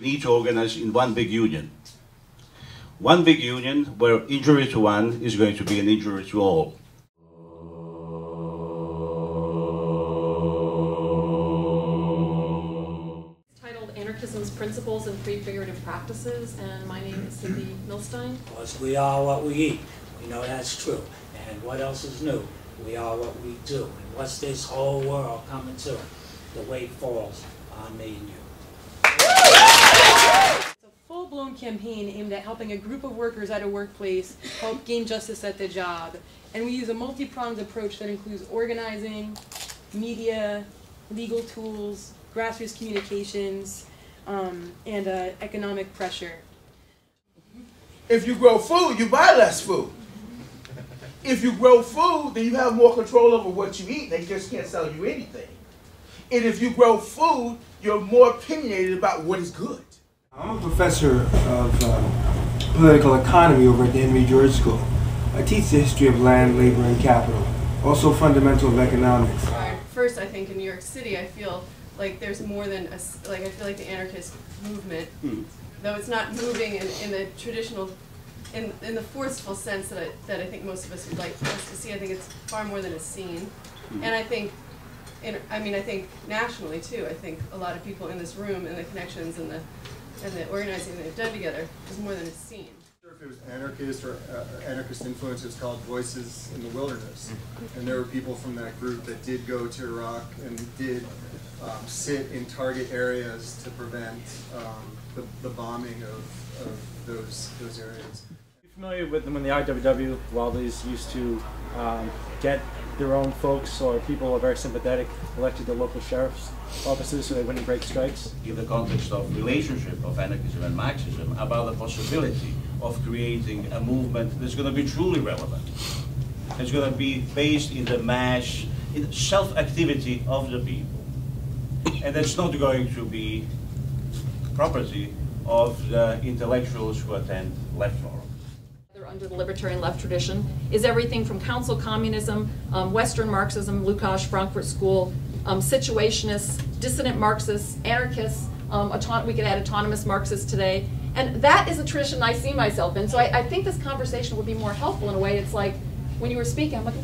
We need to organize in one big union. One big union where injury to one is going to be an injury to all. It's titled Anarchism's Principles and Prefigurative Practices, and my name is Cindy Milstein. Because we are what we eat. We know that's true. And what else is new? We are what we do. And what's this whole world coming to? The weight falls on me and you. It's a full-blown campaign aimed at helping a group of workers at a workplace help gain justice at the job. And we use a multi-pronged approach that includes organizing, media, legal tools, grassroots communications, and economic pressure. If you grow food, you buy less food. If you grow food, then you have more control over what you eat. They just can't sell you anything. And if you grow food, you're more opinionated about what is good. I'm a professor of political economy over at the Henry George School. I teach the history of land, labor, and capital, also fundamental of economics. First, I think in New York City, I feel like there's more than I feel like the anarchist movement, though it's not moving in the traditional, in the forceful sense that I think most of us would like us to see. I think it's far more than a scene, and I think nationally too. I think a lot of people in this room and the connections and the organizing that they've done together is more than a scene. If it was anarchist or anarchist influence, it was called Voices in the Wilderness. And there were people from that group that did go to Iraq and did sit in target areas to prevent the bombing of those areas. You're familiar with them in the IWW? Wildlies used to get their own folks or people who are very sympathetic elected to local sheriff's offices so they wouldn't break strikes. In the context of relationship of anarchism and Marxism, about the possibility of creating a movement that's going to be truly relevant. It's going to be based in the mass, in the self-activity of the people. And that's not going to be property of the intellectuals who attend left forums. Under the libertarian left tradition is everything from council communism, Western Marxism, Lukács, Frankfurt School, situationists, dissident Marxists, anarchists, we could add autonomous Marxists today. And that is a tradition I see myself in. So I think this conversation would be more helpful in a way. It's like, when you were speaking, I'm like,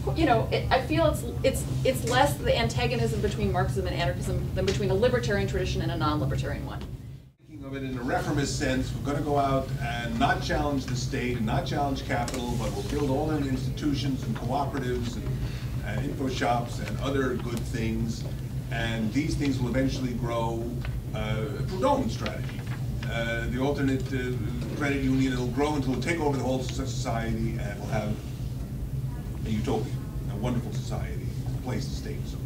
I feel it's less the antagonism between Marxism and anarchism than between a libertarian tradition and a non-libertarian one. Of it in a reformist sense, we're going to go out and not challenge the state and not challenge capital, but we'll build all the institutions and cooperatives and info shops and other good things, and these things will eventually grow a Proudhon strategy. The alternate credit union, it'll grow until it'll take over the whole society, and we'll have a utopia, a wonderful society, a place to stay and so forth.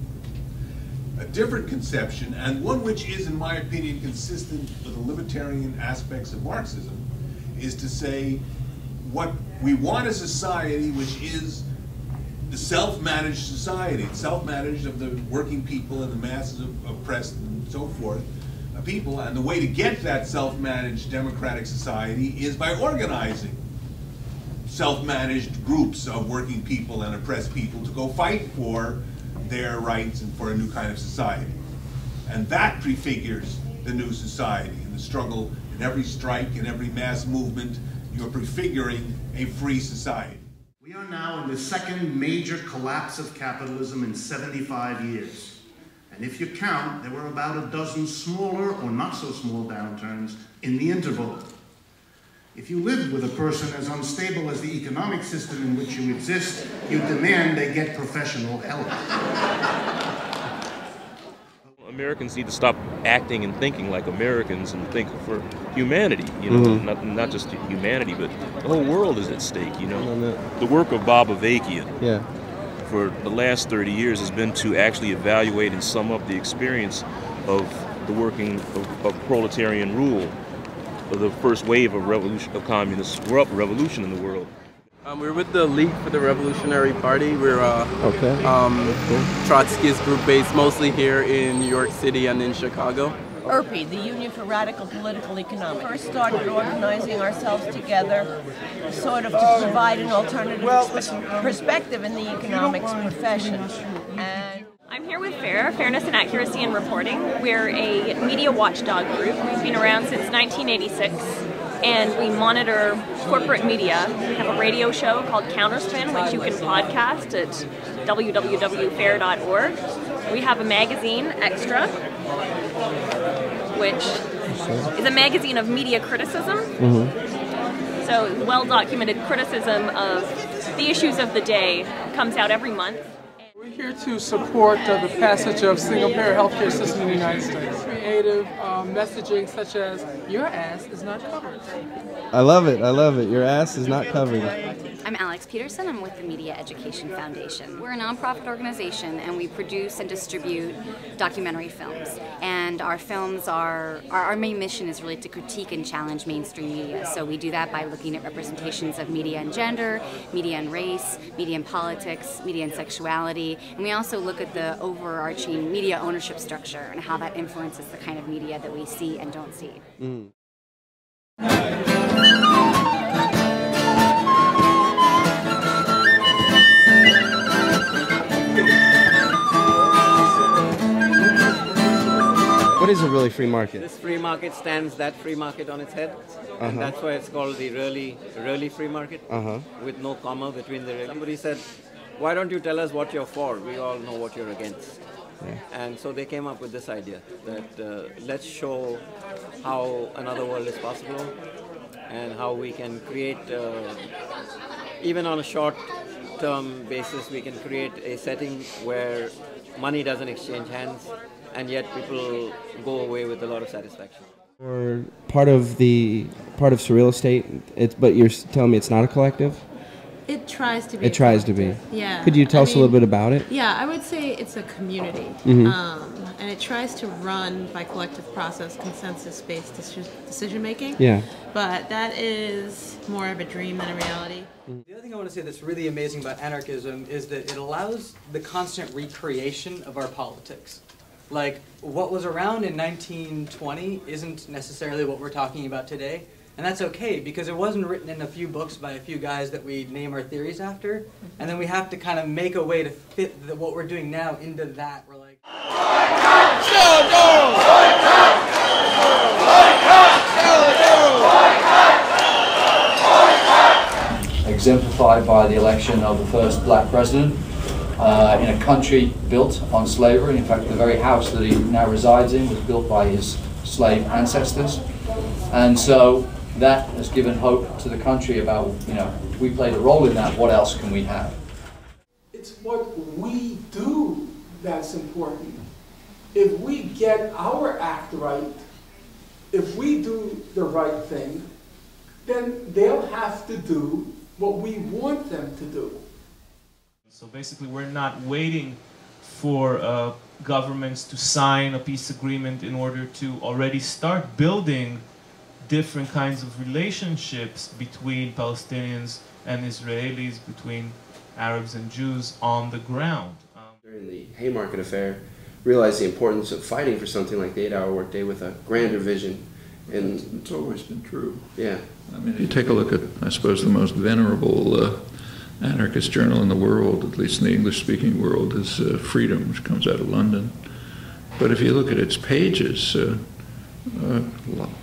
A different conception, and one which is, in my opinion, consistent with the libertarian aspects of Marxism, is to say what we want a society which is the self-managed society, self-managed of the working people and the masses of oppressed and so forth people, and the way to get that self-managed democratic society is by organizing self-managed groups of working people and oppressed people to go fight for their rights and for a new kind of society. And that prefigures the new society. In the struggle, in every strike, in every mass movement, you're prefiguring a free society. We are now in the second major collapse of capitalism in 75 years. And if you count, there were about a dozen smaller or not so small downturns in the interval. If you live with a person as unstable as the economic system in which you exist, you demand they get professional help. Americans need to stop acting and thinking like Americans and think for humanity, not just humanity, but the whole world is at stake, The work of Bob Avakian for the last 30 years has been to actually evaluate and sum up the experience of the working of proletarian rule, the first wave of revolution, of communist revolution in the world. We're with the League for the Revolutionary Party. We're Trotskyist group based mostly here in New York City and in Chicago. URPE, the Union for Radical Political Economics. First started organizing ourselves together sort of to provide an alternative perspective in the economics profession. And I'm here with FAIR, Fairness and Accuracy in Reporting. We're a media watchdog group. We've been around since 1986, and we monitor corporate media. We have a radio show called Counterspin, which you can podcast at www.fair.org. We have a magazine, Extra, which is a magazine of media criticism. So well-documented criticism of the issues of the day comes out every month. We're here to support the passage of single-payer healthcare system in the United States. Creative messaging such as, your ass is not covered. I love it, I love it. Your ass is not covered. I'm Alex Peterson. I'm with the Media Education Foundation. We're a nonprofit organization, and we produce and distribute documentary films. And our films our main mission is really to critique and challenge mainstream media. So we do that by looking at representations of media and gender, media and race, media and politics, media and sexuality. And we also look at the overarching media ownership structure and how that influences the kind of media that we see and don't see. What is a really free market? This free market stands that free market on its head, and that's why it's called the really free market, with no comma between the. Somebody said, why don't you tell us what you're for? We all know what you're against. Yeah. And so they came up with this idea that let's show how another world is possible and how we can create, even on a short-term basis, we can create a setting where money doesn't exchange hands, and yet people go away with a lot of satisfaction. Or part of Surreal Estate, but you're telling me it's not a collective? It tries to be. It tries to be. Yeah. Could you tell us a little bit about it? Yeah, I would say it's a community. And it tries to run by collective process, consensus-based decision making. Yeah. But that is more of a dream than a reality. The other thing I want to say that's really amazing about anarchism is that it allows the constant recreation of our politics. Like, what was around in 1920 isn't necessarily what we're talking about today. And that's okay, because it wasn't written in a few books by a few guys that we name our theories after. And then we have to kind of make a way to fit what we're doing now into that. We're like, exemplified by the election of the first black president in a country built on slavery. In fact, the very house that he now resides in was built by his slave ancestors. And so that has given hope to the country about, we played a role in that, what else can we have? It's what we do that's important. If we get our act right, if we do the right thing, then they'll have to do what we want them to do. So basically we're not waiting for governments to sign a peace agreement in order to already start building different kinds of relationships between Palestinians and Israelis, between Arabs and Jews on the ground. During the Haymarket Affair, realized the importance of fighting for something like the 8-hour workday with a grander vision. And it's always been true. Yeah. I mean, if you take a look at, I suppose, the most venerable anarchist journal in the world, at least in the English-speaking world, is Freedom, which comes out of London. But if you look at its pages, a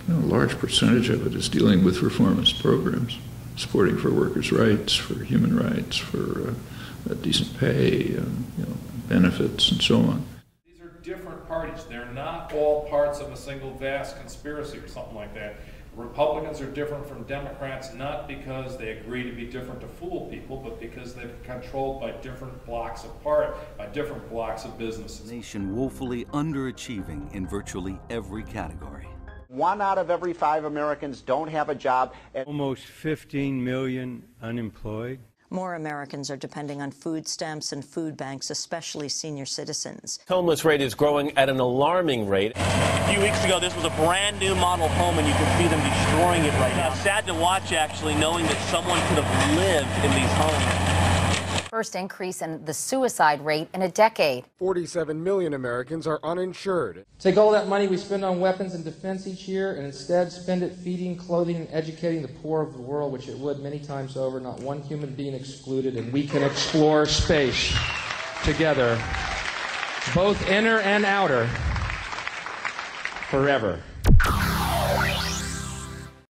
large percentage of it is dealing with reformist programs, supporting for workers' rights, for human rights, for decent pay, benefits, and so on. These are different parties. They're not all parts of a single vast conspiracy or something like that. Republicans are different from Democrats not because they agree to be different to fool people, but because they're controlled by different blocks apart, by different blocks of businesses. Nation woefully underachieving in virtually every category. 1 out of every 5 Americans don't have a job. Almost 15 million unemployed. More Americans are depending on food stamps and food banks, especially senior citizens. Homeless rate is growing at an alarming rate. A few weeks ago, this was a brand new model home, and you can see them destroying it right now. It's sad to watch, actually, knowing that someone could have lived in these homes. First increase in the suicide rate in a decade. 47 million Americans are uninsured. Take all that money we spend on weapons and defense each year and instead spend it feeding, clothing, and educating the poor of the world, which it would many times over, not one human being excluded, and we can explore space together both inner and outer, forever.